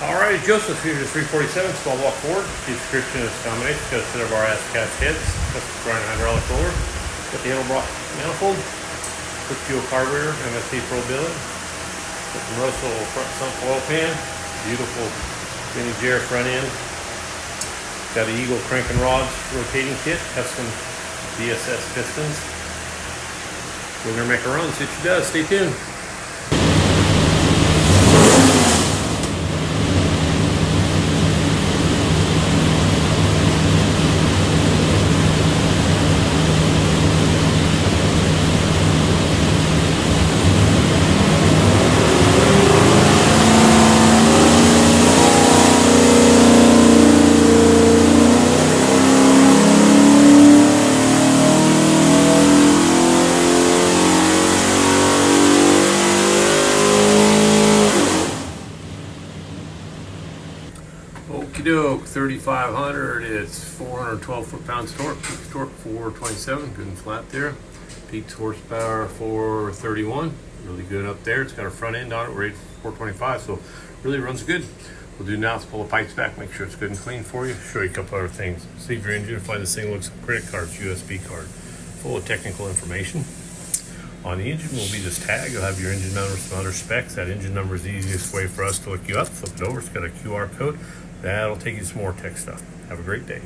Alright, Joseph, here's your 347 small block Ford. The description of this combination got a set of our ass cast heads, custom grind hydraulic roller, got the Edlebrock manifold, quick fuel carburetor, MSD Pro Billet, got the Moroso front sump oil pan, beautiful vintage air front end, got an Eagle crank and rods rotating kit, custom DSS Pistons. We're gonna make a run, see what she does. Stay tuned. Okie doke, 3,500, it's 412 foot-pounds torque, peak torque 427, good and flat there. Peak horsepower 431, really good up there. It's got a front end on it, rated 425, so really runs good. We'll do now is pull the pipes back, make sure it's good and clean for you, show you a couple other things. See if your engine, find this thing looks like credit cards, USB card, full of technical information. On the engine will be this tag. You'll have your engine number, some other specs. That engine number is the easiest way for us to look you up. Flip it over, it's got a QR code. That'll take you some more tech stuff. Have a great day.